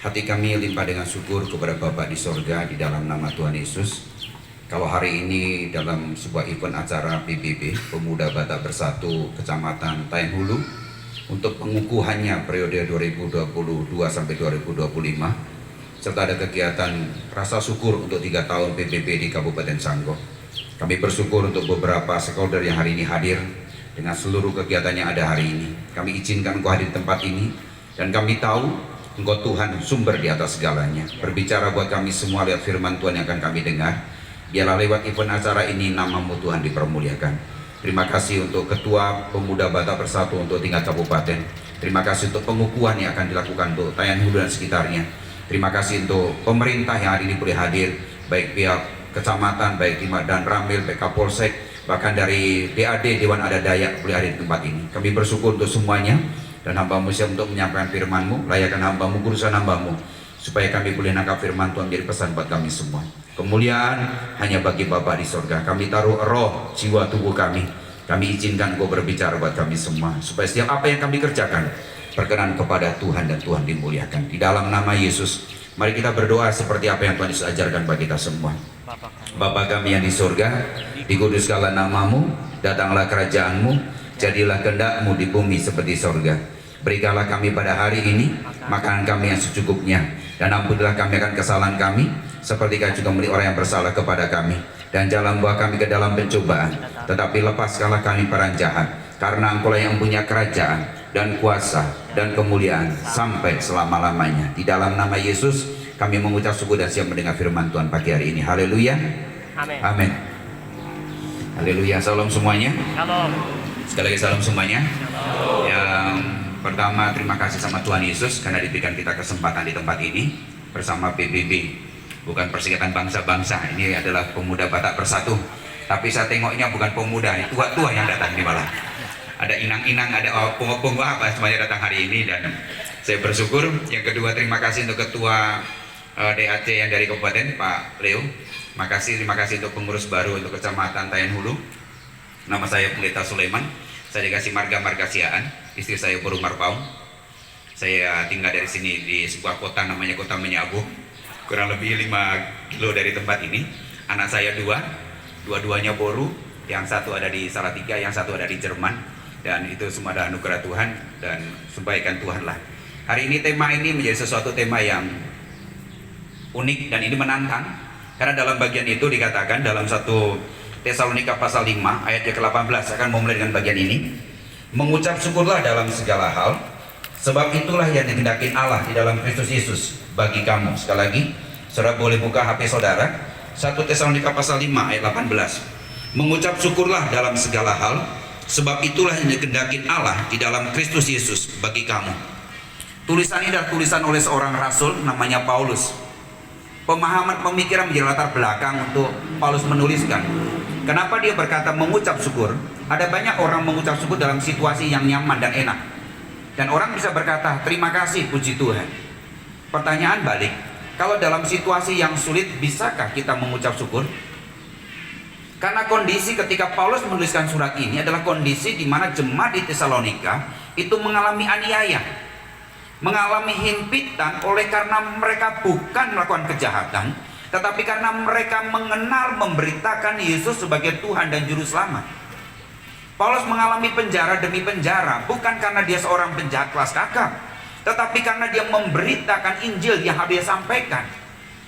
Hati kami limpah dengan syukur kepada Bapa di sorga di dalam nama Tuhan Yesus. Kalau hari ini dalam sebuah event acara PBB, Pemuda Batak Bersatu Kecamatan Tayan Hulu, untuk pengukuhannya periode 2022 sampai 2025, serta ada kegiatan rasa syukur untuk 3 tahun PBB di Kabupaten Sanggau. Kami bersyukur untuk beberapa stakeholder yang hari ini hadir dengan seluruh kegiatan yang ada hari ini. Kami izinkan Engkau hadir di tempat ini, dan kami tahu Engkau Tuhan sumber di atas segalanya. Berbicara buat kami semua lewat firman Tuhan yang akan kami dengar. Biarlah lewat event acara ini nama-Mu Tuhan dipermuliakan. Terima kasih untuk Ketua Pemuda Batak Bersatu untuk tingkat kabupaten. Terima kasih untuk pengukuhan yang akan dilakukan untuk Tayan Hulu dan sekitarnya. Terima kasih untuk pemerintah yang hari ini boleh hadir, baik pihak kecamatan, baik Timah dan Ramil, baik Kapolsek, bahkan dari DAD Dewan Adat Dayak boleh hadir di tempat ini. Kami bersyukur untuk semuanya, dan hamba-Mu siap untuk menyampaikan firman-Mu. Layakan hamba-Mu, urusan hamba-Mu, supaya kami boleh nangkap firman Tuhan menjadi pesan buat kami semua. Kemuliaan hanya bagi Bapa di sorga. Kami taruh roh, jiwa, tubuh kami. Kami izinkan Engkau berbicara buat kami semua, supaya setiap apa yang kami kerjakan berkenan kepada Tuhan dan Tuhan dimuliakan. Di dalam nama Yesus, mari kita berdoa seperti apa yang Tuhan Yesus ajarkan bagi kita semua. Bapa kami yang di surga, dikuduskanlah nama-Mu, datanglah kerajaan-Mu, jadilah kehendak-Mu di bumi seperti sorga. Berikanlah kami pada hari ini makanan kami yang secukupnya, dan ampunilah kami akan kesalahan kami, seperti Kau juga memberi orang yang bersalah kepada kami. Dan jangan bawa kami ke dalam pencobaan, tetapi lepaskanlah kami para jahat, karena Engkau lah yang punya kerajaan dan kuasa dan kemuliaan sampai selama-lamanya. Di dalam nama Yesus kami mengucap syukur dan siap mendengar firman Tuhan pagi hari ini. Haleluya. Amin. Amin. Haleluya. Salam semuanya. Shalom. Sekali lagi salam semuanya. Shalom. Yang pertama, terima kasih sama Tuhan Yesus karena diberikan kita kesempatan di tempat ini bersama PBB. Bukan Perserikatan Bangsa-Bangsa, ini adalah Pemuda Batak Bersatu. Tapi saya tengoknya bukan pemuda, tua-tua yang datang ini malah. Ada inang-inang, ada pongo-pongo apa semuanya datang hari ini, dan saya bersyukur. Yang kedua, terima kasih untuk Ketua DAC yang dari Kabupaten, Pak Leo. Terima kasih untuk pengurus baru untuk Kecamatan Tayan Hulu. Nama saya Pendeta Sulaiman. Saya dikasih marga siaan. Istri saya Boru Marpaung. Saya tinggal dari sini di sebuah kota namanya Kota Menyabu, kurang lebih 5 kilo dari tempat ini. Anak saya dua-duanya Boru, yang satu ada di Salatiga, yang satu ada di Jerman, dan itu semua adalah anugerah Tuhan dan kebaikan Tuhan lah. Hari ini tema ini menjadi sesuatu tema yang unik dan ini menantang, karena dalam bagian itu dikatakan dalam 1 Tesalonika pasal 5 ayat ke-18, akan memulai dengan bagian ini. Mengucap syukurlah dalam segala hal, sebab itulah yang dikehendaki Allah di dalam Kristus Yesus bagi kamu. Sekali lagi, saudara boleh buka HP saudara, 1 Tesalonika pasal 5 ayat 18. Mengucap syukurlah dalam segala hal, sebab itulah yang dikehendaki Allah di dalam Kristus Yesus bagi kamu. Tulisan ini adalah tulisan oleh seorang rasul namanya Paulus. Pemahaman pemikiran menjadi latar belakang untuk Paulus menuliskan. Kenapa dia berkata mengucap syukur? Ada banyak orang mengucap syukur dalam situasi yang nyaman dan enak, dan orang bisa berkata terima kasih, puji Tuhan. Pertanyaan balik, kalau dalam situasi yang sulit, bisakah kita mengucap syukur? Karena kondisi ketika Paulus menuliskan surat ini adalah kondisi di mana jemaat di Tesalonika itu mengalami aniaya, mengalami himpitan oleh karena mereka bukan melakukan kejahatan, tetapi karena mereka mengenal, memberitakan Yesus sebagai Tuhan dan Juru Selamat. Paulus mengalami penjara demi penjara, bukan karena dia seorang penjahat kelas kakap, tetapi karena dia memberitakan Injil yang harus dia sampaikan.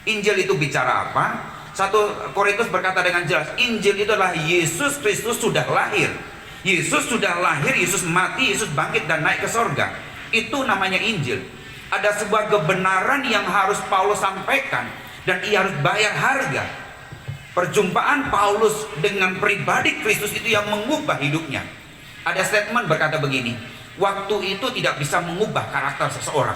Injil itu bicara apa? 1 Korintus berkata dengan jelas, Injil itu adalah Yesus Kristus sudah lahir. Yesus sudah lahir, Yesus mati, Yesus bangkit dan naik ke sorga. Itu namanya Injil. Ada sebuah kebenaran yang harus Paulus sampaikan, dan ia harus bayar harga. Perjumpaan Paulus dengan pribadi Kristus itu yang mengubah hidupnya. Ada statement berkata begini, waktu itu tidak bisa mengubah karakter seseorang.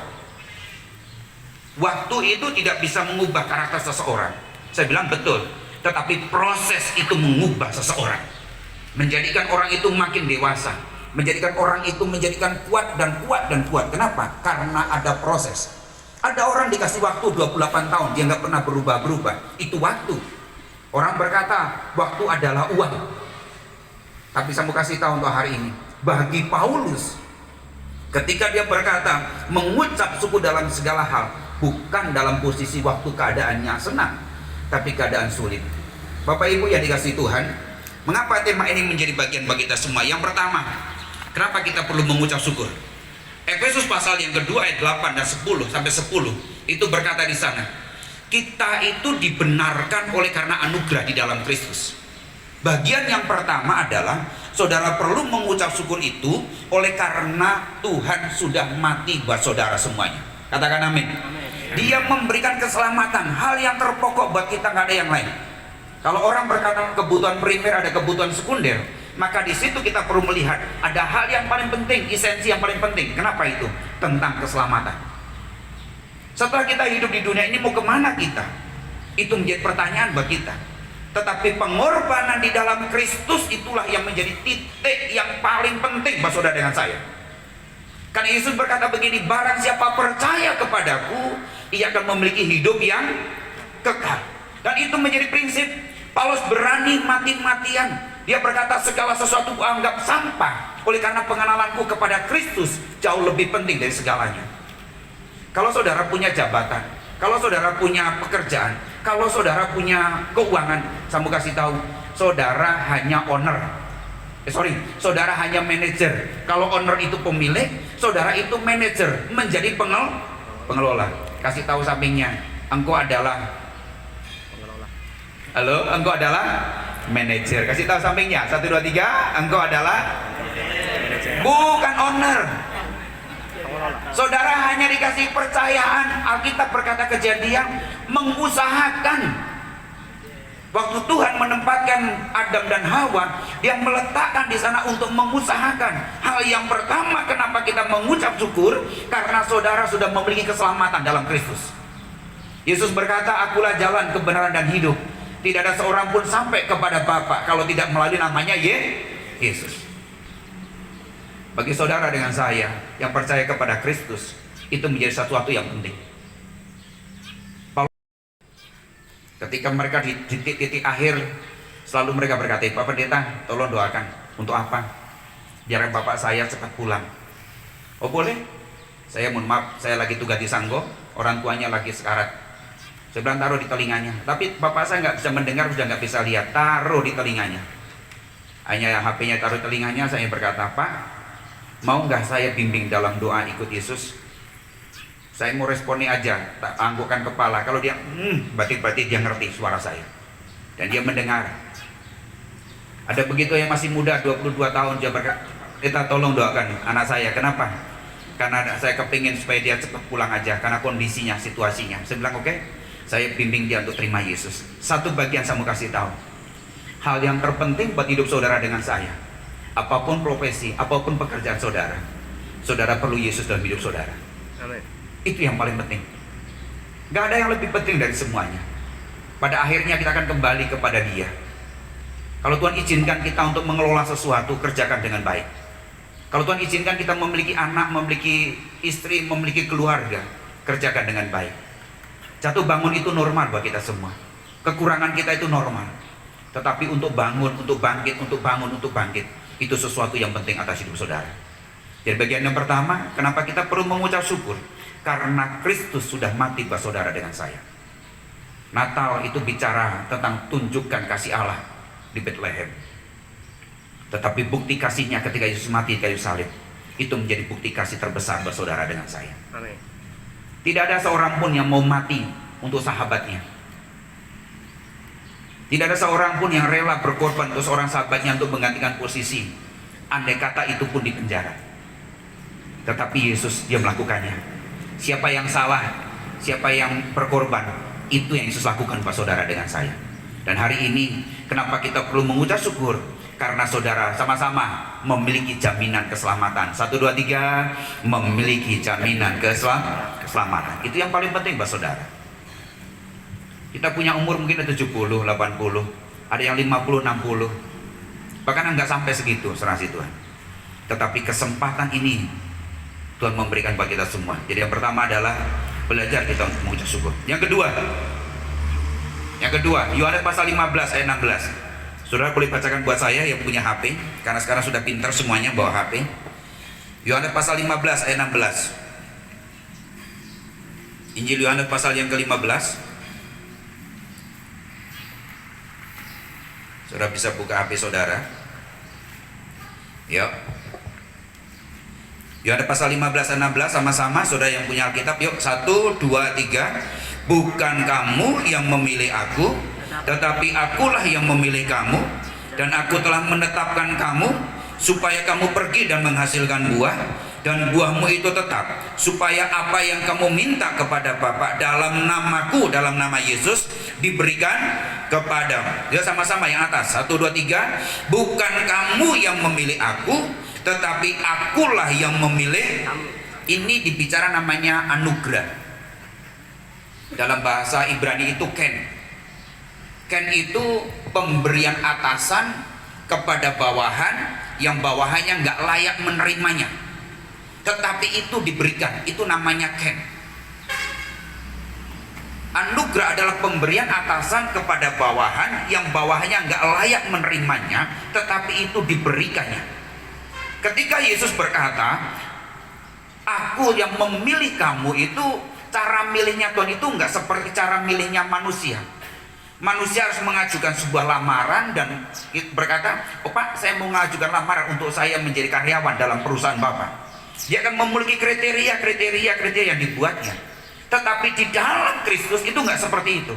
Waktu itu tidak bisa mengubah karakter seseorang. Saya bilang betul, tetapi proses itu mengubah seseorang, menjadikan orang itu makin dewasa, menjadikan orang itu menjadikan kuat dan kuat dan kuat. Kenapa? Karena ada proses. Ada orang dikasih waktu 28 tahun, dia nggak pernah berubah-berubah. Itu waktu. Orang berkata waktu adalah uang, tapi saya mau kasih tahu untuk hari ini, bagi Paulus, ketika dia berkata mengucap syukur dalam segala hal, bukan dalam posisi waktu keadaannya senang, tapi keadaan sulit. Bapak Ibu yang dikasihi Tuhan, mengapa tema ini menjadi bagian bagi kita semua? Yang pertama, kenapa kita perlu mengucap syukur? Efesus pasal yang kedua ayat 8 dan 10 sampai 10 itu berkata di sana, kita itu dibenarkan oleh karena anugerah di dalam Kristus. Bagian yang pertama adalah saudara perlu mengucap syukur itu oleh karena Tuhan sudah mati buat saudara semuanya. Katakan amin. Dia memberikan keselamatan, hal yang terpokok buat kita, nggak ada yang lain. Kalau orang berkata kebutuhan primer, ada kebutuhan sekunder, maka di situ kita perlu melihat ada hal yang paling penting, esensi yang paling penting. Kenapa itu? Tentang keselamatan. Setelah kita hidup di dunia ini, mau kemana kita? Itu menjadi pertanyaan buat kita. Tetapi pengorbanan di dalam Kristus itulah yang menjadi titik yang paling penting buat saudara dengan saya. Karena Yesus berkata begini, barang siapa percaya kepadaku, ia akan memiliki hidup yang kekal. Dan itu menjadi prinsip. Paulus berani mati-matian. Dia berkata segala sesuatu kuanggap sampah, oleh karena pengenalanku kepada Kristus jauh lebih penting dari segalanya. Kalau saudara punya jabatan, kalau saudara punya pekerjaan, kalau saudara punya keuangan, saya mau kasih tahu, saudara hanya owner. Saudara hanya manajer. Kalau owner itu pemilik, saudara itu manajer, menjadi pengelola. Kasih tahu sampingnya, engkau adalah engkau adalah manajer. Kasih tahu sampingnya, 1, 2, 3, engkau adalah bukan owner. Saudara hanya dikasih percayaan. Alkitab berkata Kejadian mengusahakan. Waktu Tuhan menempatkan Adam dan Hawa, Dia meletakkan di sana untuk mengusahakan. Hal yang pertama kenapa kita mengucap syukur, karena saudara sudah memiliki keselamatan dalam Kristus. Yesus berkata, akulah jalan, kebenaran dan hidup. Tidak ada seorang pun sampai kepada Bapa kalau tidak melalui namanya Yesus. Bagi saudara dengan saya yang percaya kepada Kristus, itu menjadi sesuatu yang penting. Ketika mereka di titik akhir, selalu mereka berkata, Pak Pendeta, tolong doakan. Untuk apa? Biar bapak saya cepat pulang. Oh boleh? Saya mohon maaf, saya lagi tugas di Sanggo, orang tuanya lagi sekarat. Saya bilang taruh di telinganya. Tapi bapak saya nggak bisa mendengar, sudah nggak bisa lihat. Taruh di telinganya. Hanya HP-nya taruh di telinganya. Saya berkata, Pak, mau nggak saya bimbing dalam doa ikut Yesus? Saya mau responnya aja, tak anggukkan kepala. Kalau dia, berarti dia ngerti suara saya. Dan dia mendengar. Ada begitu yang masih muda, 22 tahun, dia berkata, kita tolong doakan anak saya. Kenapa? Karena saya kepingin supaya dia cepat pulang aja. Karena kondisinya, situasinya. Saya bilang, oke. Saya bimbing dia untuk terima Yesus. Satu bagian saya mau kasih tahu. Hal yang terpenting buat hidup saudara dengan saya. Apapun profesi, apapun pekerjaan saudara, saudara perlu Yesus dalam hidup saudara. Amen. Itu yang paling penting. Gak ada yang lebih penting dari semuanya. Pada akhirnya kita akan kembali kepada Dia. Kalau Tuhan izinkan kita untuk mengelola sesuatu, kerjakan dengan baik. Kalau Tuhan izinkan kita memiliki anak, memiliki istri, memiliki keluarga, kerjakan dengan baik. Jatuh bangun itu normal buat kita semua. Kekurangan kita itu normal. Tetapi untuk bangun, untuk bangkit, untuk bangun, untuk bangkit, itu sesuatu yang penting atas hidup saudara. Jadi bagian yang pertama, kenapa kita perlu mengucap syukur? Karena Kristus sudah mati buat saudara dengan saya. Natal itu bicara tentang tunjukkan kasih Allah di Bethlehem. Tetapi bukti kasihnya ketika Yesus mati di kayu salib, itu menjadi bukti kasih terbesar buat saudara dengan saya. Amin. Tidak ada seorang pun yang mau mati untuk sahabatnya. Tidak ada seorang pun yang rela berkorban untuk seorang sahabatnya untuk menggantikan posisi. Andai kata itu pun di penjara. Tetapi Yesus, Dia melakukannya. Siapa yang salah, siapa yang berkorban, itu yang Yesus lakukan buat saudara dengan saya. Dan hari ini, kenapa kita perlu mengucap syukur? Karena saudara sama-sama memiliki jaminan keselamatan. 1, 2, 3, memiliki jaminan keselamatan. Itu yang paling penting buat saudara. Kita punya umur mungkin 70, 80, ada yang 50, 60. Bahkan nggak sampai segitu, serasi Tuhan. Tetapi kesempatan ini Tuhan memberikan buat kita semua. Jadi yang pertama adalah belajar kita untuk mengucap syukur. Yang kedua, Yohanes pasal 15 ayat 16. Saudara boleh bacakan buat saya yang punya HP, karena sekarang sudah pintar semuanya bawa HP. Yohanes pasal 15 ayat 16. Injil Yohanes pasal yang ke-15. Saudara bisa buka HP saudara. Yuk. Yohanes pasal 15 dan 16 sama-sama saudara yang punya Alkitab. Yuk, 1, 2, 3. Bukan kamu yang memilih aku, tetapi akulah yang memilih kamu, dan aku telah menetapkan kamu supaya kamu pergi dan menghasilkan buah, dan buahmu itu tetap, supaya apa yang kamu minta kepada Bapa dalam namaku, dalam nama Yesus, diberikan kepadamu. Ya, sama-sama yang atas. 1, 2, 3. Bukan kamu yang memilih aku, tetapi akulah yang memilih. Ini dibicara namanya anugerah. Dalam bahasa Ibrani itu ken. Ken itu pemberian atasan kepada bawahan yang bawahannya nggak layak menerimanya, tetapi itu diberikan. Itu namanya ken. Anugerah adalah pemberian atasan kepada bawahan yang bawahannya nggak layak menerimanya, tetapi itu diberikannya. Ketika Yesus berkata, aku yang memilih kamu, itu cara milihnya Tuhan itu nggak seperti cara milihnya manusia. Manusia harus mengajukan sebuah lamaran dan berkata, oh Pak, saya mau mengajukan lamaran untuk saya menjadi karyawan dalam perusahaan Bapak. Dia akan memiliki kriteria yang dibuatnya. Tetapi di dalam Kristus itu nggak seperti itu.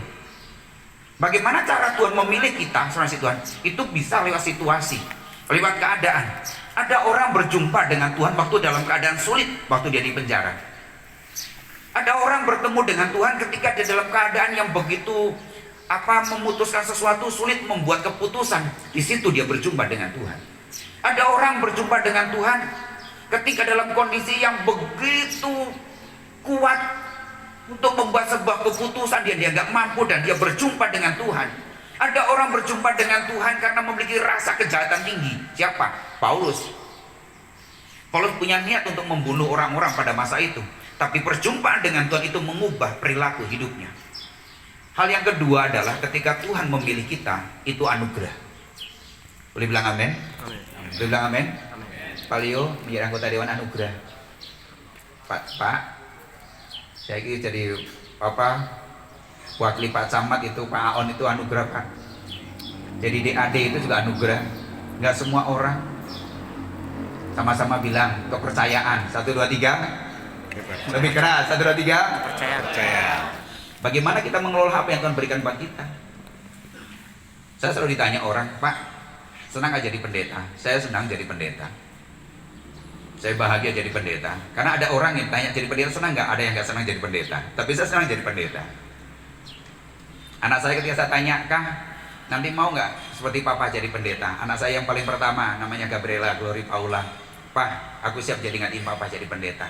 Bagaimana cara Tuhan memilih kita, saudara Tuhan? Itu bisa lewat situasi, lewat keadaan. Ada orang berjumpa dengan Tuhan waktu dalam keadaan sulit, waktu dia di penjara. Ada orang bertemu dengan Tuhan ketika dia dalam keadaan yang begitu memutuskan sesuatu sulit, membuat keputusan. Di situ dia berjumpa dengan Tuhan. Ada orang berjumpa dengan Tuhan ketika dalam kondisi yang begitu kuat untuk membuat sebuah keputusan, dia nggak mampu dan dia berjumpa dengan Tuhan. Ada orang berjumpa dengan Tuhan karena memiliki rasa kejahatan tinggi. Siapa? Paulus. Paulus punya niat untuk membunuh orang-orang pada masa itu, tapi perjumpaan dengan Tuhan itu mengubah perilaku hidupnya. Hal yang kedua adalah ketika Tuhan memilih kita, itu anugerah. Boleh bilang amin? Boleh bilang amin? Pak Leo menjadi anggota Dewan Anugerah. Pak, saya ini jadi wakil Pak Camat itu, Pak Aon itu anugerah Pak. Jadi DAD itu juga anugerah. Nggak semua orang. Sama-sama bilang kepercayaan. 1, 2, 3. Lebih keras. 1, 2, 3. Percaya. Bagaimana kita mengelola apa yang Tuhan berikan buat kita? Saya selalu ditanya orang, Pak, senang nggak jadi pendeta? Saya senang jadi pendeta. Saya bahagia jadi pendeta. Karena ada orang yang tanya, jadi pendeta senang nggak? Ada yang nggak senang jadi pendeta. Tapi saya senang jadi pendeta. Anak saya ketika saya tanya, Kang, nanti mau nggak seperti Papa jadi pendeta? Anak saya yang paling pertama namanya Gabriela Glory Paula. Pak, aku siap jadi ngatiin Papa jadi pendeta.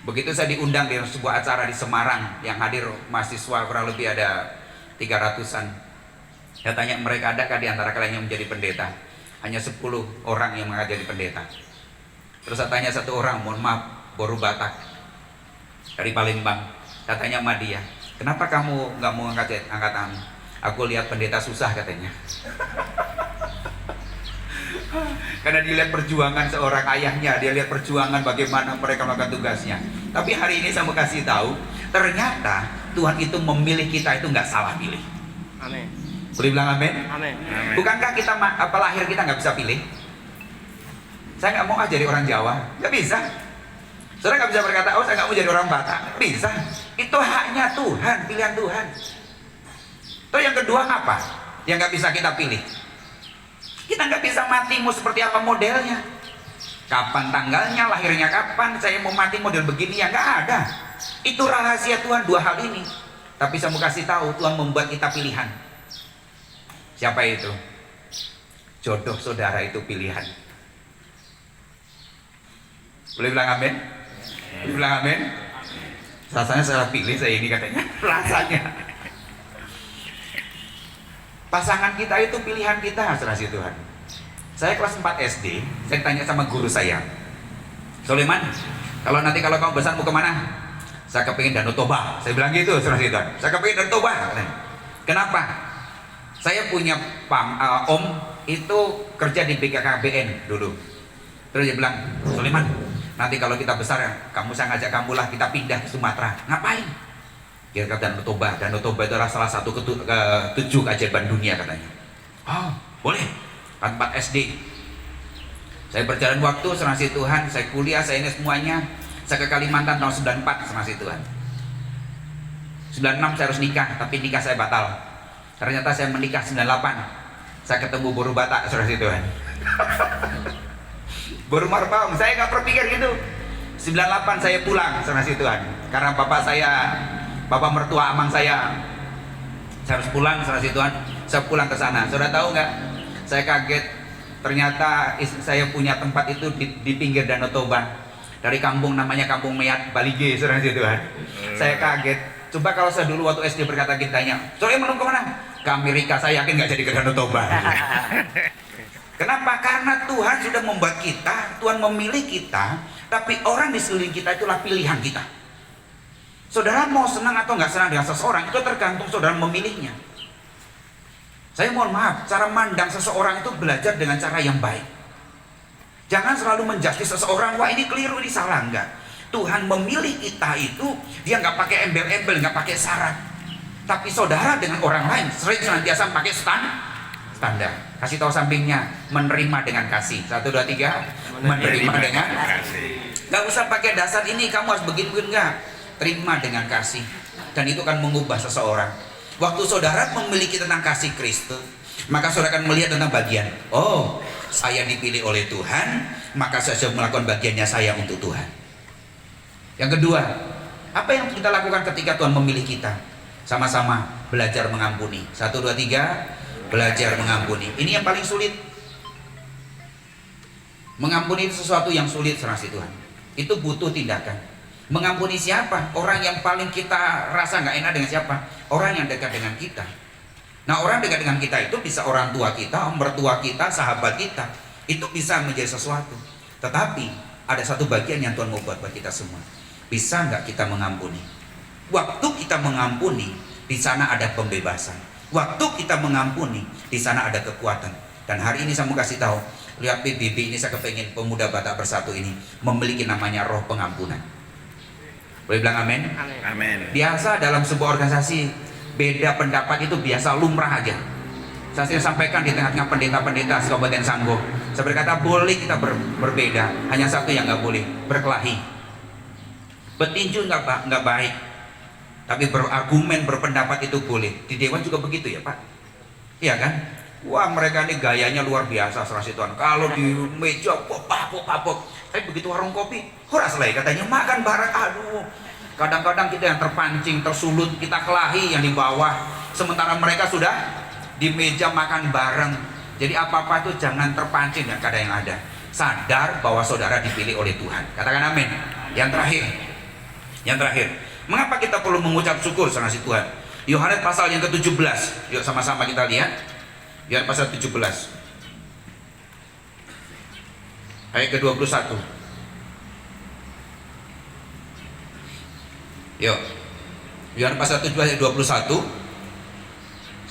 Begitu saya diundang di sebuah acara di Semarang, yang hadir mahasiswa kurang lebih ada 300-an. Saya tanya mereka, adakah di antara kalian yang menjadi pendeta? Hanya 10 orang yang mengangkat jadi pendeta. Terus saya tanya satu orang, mohon maaf, Boru Batak dari Palembang. Saya tanya sama dia, kenapa kamu nggak mau angkat tangan? Aku lihat pendeta susah katanya. Karena dilihat perjuangan seorang ayahnya, dia lihat perjuangan bagaimana mereka melakukan tugasnya. Tapi hari ini saya mau kasih tahu, ternyata Tuhan itu memilih kita itu nggak salah pilih. Amin. Boleh bilang amin? Amin. Bukankah kita lahir kita nggak bisa pilih? Saya nggak mau jadi orang Jawa, nggak bisa. Saudara nggak bisa berkata, oh saya nggak mau jadi orang Batak, bisa. Itu haknya Tuhan, pilihan Tuhan. Terus yang kedua apa? Yang nggak bisa kita pilih. Kita nggak bisa mati mau seperti apa modelnya. Kapan tanggalnya, lahirnya kapan, saya mau mati model begini ya nggak ada. Itu rahasia Tuhan, dua hal ini. Tapi saya mau kasih tahu, Tuhan membuat kita pilihan. Siapa itu? Jodoh saudara itu pilihan. Boleh bilang amin? Boleh bilang amin? Rasanya salah pilih saya ini katanya. Rasanya. Pasangan kita itu pilihan kita, serasi Tuhan. Saya kelas 4 SD, saya tanya sama guru saya, Soleman, kalau kamu besar mau kemana? Saya kepingin Danau Toba. Saya bilang gitu, serasi Tuhan. Saya kepingin Danau Toba. Kenapa? Saya punya om itu kerja di BKKBN dulu. Terus dia bilang, Soleman, nanti kalau kita besar, kamu saya ngajak kamu lah, kita pindah ke Sumatera. Ngapain? Dia kata Danau Toba. Danau Toba itu adalah salah satu ketujuh keajaiban dunia katanya. Oh, boleh. Kan 4 SD. Saya berjalan waktu, serasi Tuhan, saya kuliah, saya ini semuanya. Saya ke Kalimantan tahun 94, serasi Tuhan. 96 saya harus nikah, tapi nikah saya batal. Ternyata saya menikah 98. Saya ketemu Boru Batak, serasi Tuhan. Boru Marpaung, saya nggak berpikir gitu. 98 saya pulang, serasi Tuhan. Karena bapak mertua amang saya harus pulang, serasi Tuhan. Saya pulang ke sana. Saudara tahu nggak? Saya kaget. Ternyata saya punya tempat itu di pinggir Danau Toba. Dari kampung namanya Kampung Meat, Balige, serasi Tuhan. Saya kaget. Coba kalau saya dulu waktu SD berkata gintanya, "Soalnya mau kemana?" "Ke Amerika." Saya yakin nggak jadi ke Danau Toba. Kenapa? Karena Tuhan sudah membuat kita, Tuhan memilih kita, tapi orang di sekeliling kita itulah pilihan kita. Saudara mau senang atau nggak senang dengan seseorang itu tergantung saudara memilihnya. Saya mohon maaf, cara mandang seseorang itu belajar dengan cara yang baik. Jangan selalu menjudge seseorang, wah ini keliru, ini salah. Enggak. Tuhan memilih kita itu, dia nggak pakai embel-embel, nggak pakai syarat. Tapi saudara dengan orang lain sering senantiasa pakai standar. Kasih tahu sampingnya, menerima dengan kasih. 1, 2, 3, menerima dengan kasih. Nggak usah pakai dasar ini, kamu harus begini, enggak. Terima dengan kasih. Dan itu akan mengubah seseorang. Waktu saudara memiliki tentang kasih Kristus, maka saudara akan melihat tentang bagian, oh, saya dipilih oleh Tuhan, maka saya sudah melakukan bagiannya saya untuk Tuhan. Yang kedua, apa yang kita lakukan ketika Tuhan memilih kita? Sama-sama belajar mengampuni. 1, 2, 3, belajar mengampuni. Ini yang paling sulit. Mengampuni itu sesuatu yang sulit, serasi Tuhan. Itu butuh tindakan. Mengampuni siapa? Orang yang paling kita rasa nggak enak dengan siapa? Orang yang dekat dengan kita. Nah, orang dekat dengan kita itu bisa orang tua kita, mertua kita, sahabat kita. Itu bisa menjadi sesuatu. Tetapi ada satu bagian yang Tuhan mau buat kita semua. Bisa nggak kita mengampuni? Waktu kita mengampuni, di sana ada pembebasan. Waktu kita mengampuni, di sana ada kekuatan. Dan hari ini saya mau kasih tahu, lihat PBB ini, saya kepengen Pemuda Batak Bersatu ini memiliki namanya roh pengampunan. Boleh bilang amin? Amin. Biasa dalam sebuah organisasi beda pendapat itu biasa, lumrah aja. Saya sering sampaikan di tengah-tengah pendeta-pendeta Kabupaten Sanggau, saya berkata boleh kita berbeda, hanya satu yang nggak boleh, berkelahi. Petinju nggak baik, tapi berargumen, berpendapat itu boleh. Di dewan juga begitu ya Pak? Iya kan? Wah, mereka ini gayanya luar biasa, serasi Tuhan. Kalau di meja pop. Tapi begitu warung kopi, horas lah katanya makan bareng. Aduh, kadang-kadang kita yang terpancing, tersulut, kita kelahi yang di bawah. Sementara mereka sudah di meja makan bareng. Jadi apa-apa itu jangan terpancing dengan keadaan yang ada. Sadar bahwa saudara dipilih oleh Tuhan. Katakan amin. Yang terakhir, mengapa kita perlu mengucap syukur serasi Tuhan? Yohanes pasal yang ke-17. Yuk sama-sama kita lihat. Yohanes pasal 17. Ayat ke-21. Yuk. Yohanes pasal 17 ayat 21.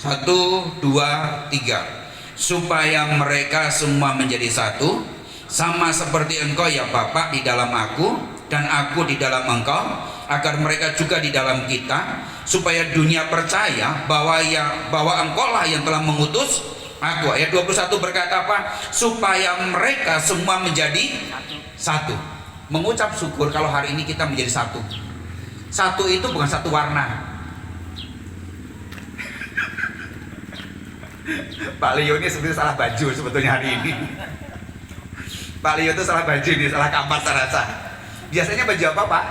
1, 2, 3. Supaya mereka semua menjadi satu, sama seperti Engkau ya Bapa di dalam Aku dan Aku di dalam Engkau, agar mereka juga di dalam kita, supaya dunia percaya bahwa Engkau lah yang telah mengutus Aku. Ayat 21 berkata apa? Supaya mereka semua menjadi satu. Mengucap syukur kalau hari ini kita menjadi satu. Satu itu bukan satu warna. Pak Leo ini sebetulnya salah baju sebetulnya hari ini. Pak Leo itu salah baju nih, salah kamar saya rasa. Biasanya baju apa Pak?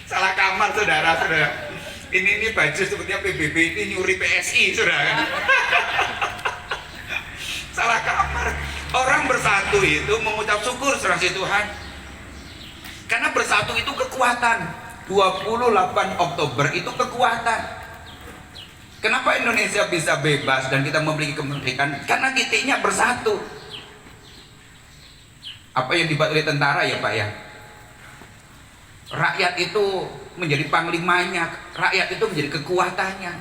Salah kamar saudara. Ini baju sebetulnya PBB ini nyuri PSI saudara. Salah kamar. Orang bersatu itu mengucap syukur serasi Tuhan. Karena bersatu itu kekuatan. 28 Oktober itu kekuatan. Kenapa Indonesia bisa bebas dan kita memiliki kemerdekaan? Karena titiknya bersatu. Apa yang dibuat oleh tentara ya Pak ya? Rakyat itu menjadi panglimanya, rakyat itu menjadi kekuatannya.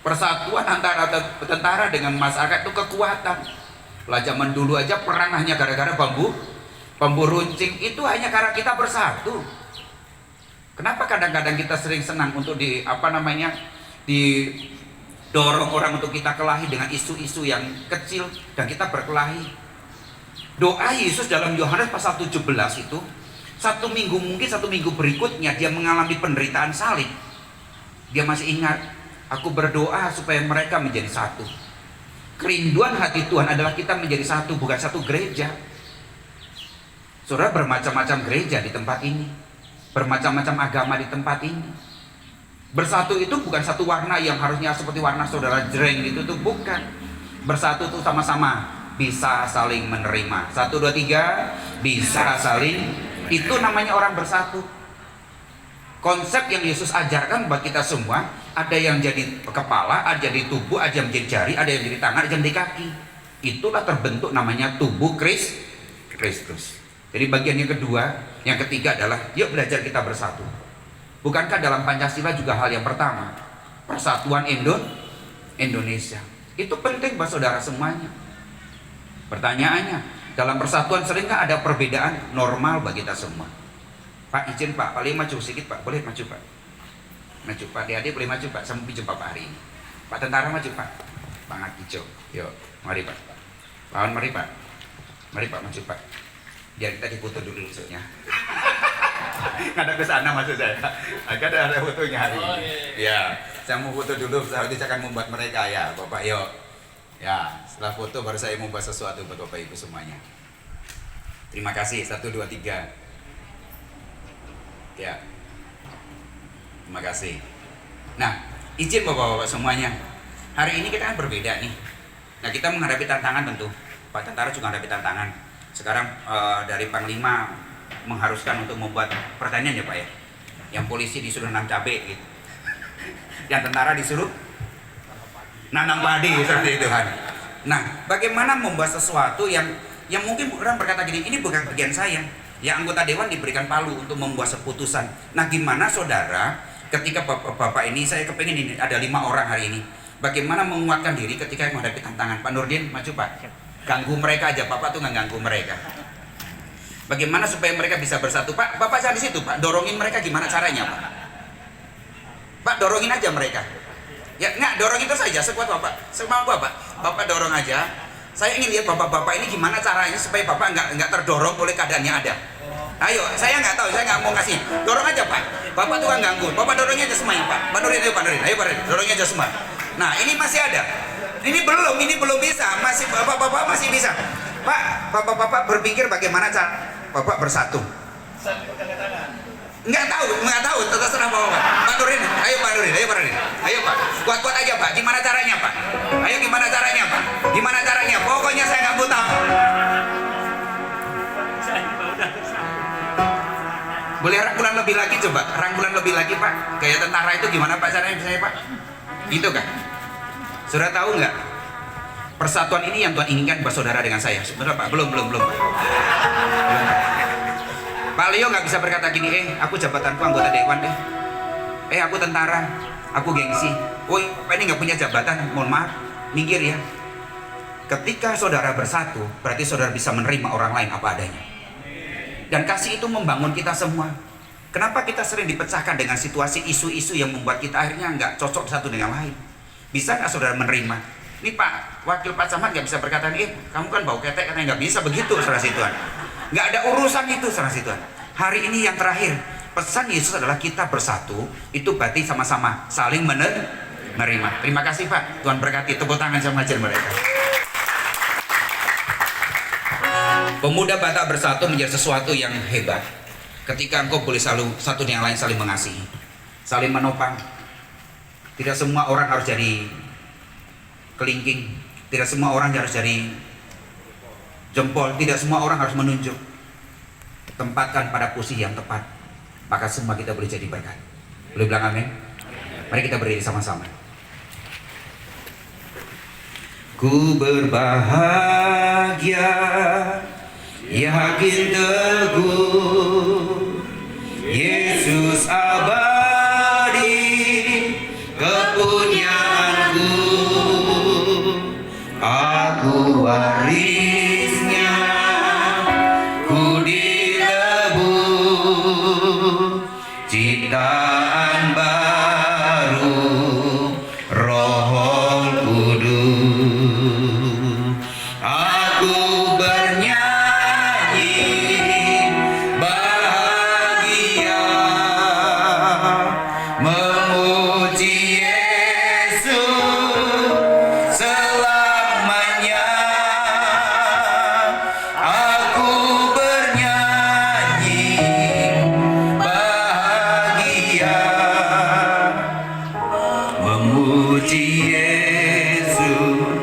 Persatuan antara tentara dengan masyarakat itu kekuatan. Lah zaman dulu aja perang hanya gara-gara bambu runcing, itu hanya karena kita bersatu. Kenapa kadang-kadang kita sering senang untuk didorong orang untuk kita kelahi dengan isu-isu yang kecil dan kita berkelahi. Doa Yesus dalam Yohanes pasal 17 itu satu minggu berikutnya dia mengalami penderitaan salib. Dia masih ingat, aku berdoa supaya mereka menjadi satu. Kerinduan hati Tuhan adalah kita menjadi satu, bukan satu gereja. Saudara, bermacam-macam gereja di tempat ini, bermacam-macam agama di tempat ini. Bersatu itu bukan satu warna yang harusnya seperti warna saudara jreng itu tuh, bukan. Bersatu itu sama-sama bisa saling menerima. 1, 2, 3, bisa saling. Itu namanya orang bersatu. Konsep yang Yesus ajarkan buat kita semua, ada yang jadi kepala, ada yang jadi tubuh, ada yang menjadi jari, ada yang jadi tangan, ada yang menjadi kaki. Itulah terbentuk namanya tubuh Kristus. Jadi bagian yang kedua, yang ketiga adalah yuk belajar kita bersatu. Bukankah dalam Pancasila juga hal yang pertama, persatuan Indonesia? Itu penting buat saudara semuanya. Pertanyaannya, dalam persatuan seringkah ada perbedaan normal bagi kita semua. Pak, izin Pak, paling maju sedikit Pak, boleh maju Pak. Maju Pak, adik-adik boleh maju Pak, sampai jumpa Pak hari ini. Pak tentara maju Pak, Pak Hijau, yuk, mari Pak. Lawan mari Pak, mari Pak maju Pak. Biar kita difoto dulu maksudnya. Ada ke sana maksud saya. Ada fotonya hari ini. Ya, saya mau foto dulu, nanti saya akan membuat mereka ya, Bapak yuk. Ya, setelah foto baru saya membuat sesuatu buat Bapak Ibu semuanya. Terima kasih, 1, 2, 3. Ya, terima kasih. Nah, izin bapak-bapak semuanya, hari ini kita kan berbeda nih. Nah, kita menghadapi tantangan tentu. Pak tentara juga menghadapi tantangan. Sekarang dari Panglima mengharuskan untuk membuat pertanian ya Pak ya. Yang polisi disuruh nanam cabai gitu. Yang tentara disuruh nanam padi seperti itu kan. Nah, bagaimana membuat sesuatu yang mungkin orang berkata gini, ini bukan bagian saya. Ya, anggota dewan diberikan palu untuk membuat keputusan. Nah, gimana saudara ketika bapak ini, saya kepingin ini ada 5 orang hari ini, bagaimana menguatkan diri ketika menghadapi tantangan? Pak Nurdin maju Pak, ganggu mereka aja, Bapak tuh nggak ganggu mereka. Bagaimana supaya mereka bisa bersatu? Pak, Bapak jangan di situ Pak, dorongin mereka gimana caranya Pak? Pak, dorongin aja mereka. Ya nggak, dorongin terus saja sekuat Bapak, semampu Bapak dorong aja. Saya ingin lihat bapak-bapak ini gimana caranya supaya bapak nggak terdorong oleh keadaan yang ada. Ayo, saya nggak tahu, saya nggak mau kasih. Dorong aja Pak. Bapak tuh kan ganggu. Bapak dorongnya aja semuanya Pak. Pak Nurin, ayo Pak Nurin, dorongnya aja semua. Nah, ini masih ada. Ini belum bisa. Masih bapak-bapak masih bisa. Pak, bapak-bapak berpikir bagaimana cara bapak bersatu. Nggak tahu, terserah bapak. Pak Nurin, ayo Pak Nurin, ayo Pak. Kuat-kuat aja Pak. Gimana caranya Pak? Ayo gimana caranya Pak? Gimana caranya? Pokoknya saya nggak buta. Boleh rangkulan lebih lagi coba, rangkulan lebih lagi Pak. Kayak tentara itu gimana Pak caranya saya Pak? Gitu kan? Saudara tahu nggak? Persatuan ini yang Tuhan inginkan buat saudara dengan saya. Sebenarnya Pak, belum Pak. Pak Leo nggak bisa berkata gini, aku jabatanku anggota dewan deh. Aku tentara, aku gengsi. Woi, Pak ini nggak punya jabatan, mohon maaf, minggir ya. Ketika saudara bersatu, berarti saudara bisa menerima orang lain apa adanya. Dan kasih itu membangun kita semua. Kenapa kita sering dipecahkan dengan situasi isu-isu yang membuat kita akhirnya nggak cocok satu dengan lain? Bisa nggak saudara menerima? Ini Pak, Wakil Pak Camat nggak bisa berkata, kamu kan bau ketek, katanya nggak bisa begitu, saudara Tuhan. Nggak ada urusan itu, saudara Tuhan. Hari ini yang terakhir, pesan Yesus adalah kita bersatu, itu berarti sama-sama saling menerima. Terima kasih Pak, Tuhan berkati. Tepuk tangan sama ajar mereka. Pemuda Batak bersatu menjadi sesuatu yang hebat. Ketika engkau boleh selalu satu dengan lain saling mengasihi, saling menopang. Tidak semua orang harus jadi kelingking, tidak semua orang harus jadi jempol, tidak semua orang harus menunjuk. Tempatkan pada posisi yang tepat, maka semua kita boleh jadi berkat. Boleh bilang amin? Mari kita berdiri sama-sama. Ku berbahagia, yakin teguh, Yesus abadi, kepunyaanku ku dilebur ciptaan baru Roh Kudus. Aku bernyanyi bahagia memuji Yesus selamanya. Aku bernyanyi bahagia memuji Yesus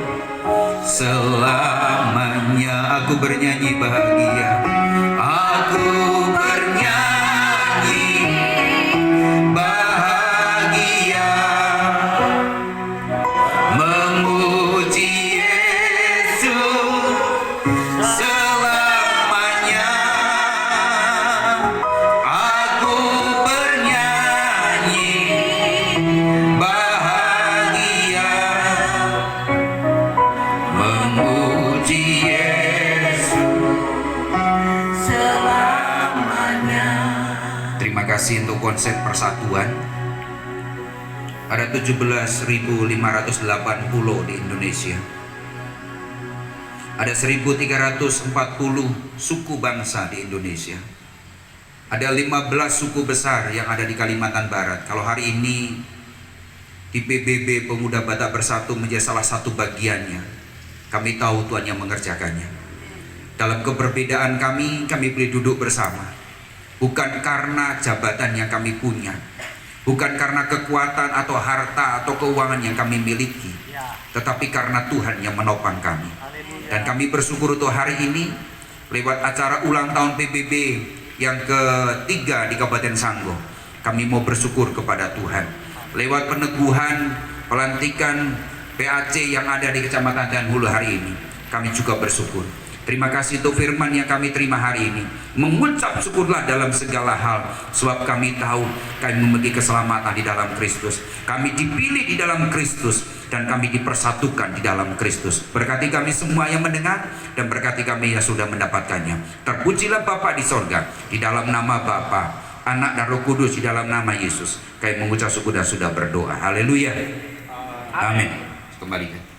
selamanya. Aku bernyanyi bahagia. Aku bernyanyi bahagia memuji Yesus selamanya. Aku bernyanyi bahagia memuji Yesus selamanya. Terima kasih untuk konsep persatuan. Ada 17.580 di Indonesia. Ada 1.340 suku bangsa di Indonesia. Ada 15 suku besar yang ada di Kalimantan Barat. Kalau hari ini di PBB Pemuda Batak Bersatu menjadi salah satu bagiannya, kami tahu Tuhan yang mengerjakannya. Dalam keberbedaan kami boleh duduk bersama. Bukan karena jabatan yang kami punya, bukan karena kekuatan atau harta atau keuangan yang kami miliki, tetapi karena Tuhan yang menopang kami. Dan kami bersyukur untuk hari ini lewat acara ulang tahun PBB yang ketiga di Kabupaten Sanggau. Kami mau bersyukur kepada Tuhan lewat peneguhan pelantikan PAC yang ada di Kecamatan Dan Hulu hari ini. Kami juga bersyukur. Terima kasih untuk firman yang kami terima hari ini. Mengucap syukurlah dalam segala hal, sebab kami tahu kami memiliki keselamatan di dalam Kristus. Kami dipilih di dalam Kristus dan kami dipersatukan di dalam Kristus. Berkati kami semua yang mendengar dan berkati kami yang sudah mendapatkannya. Terpujilah Bapa di sorga, di dalam nama Bapa, Anak dan Roh Kudus, di dalam nama Yesus. Kami mengucap syukur dan sudah berdoa. Haleluya. Amin. Kembalikan.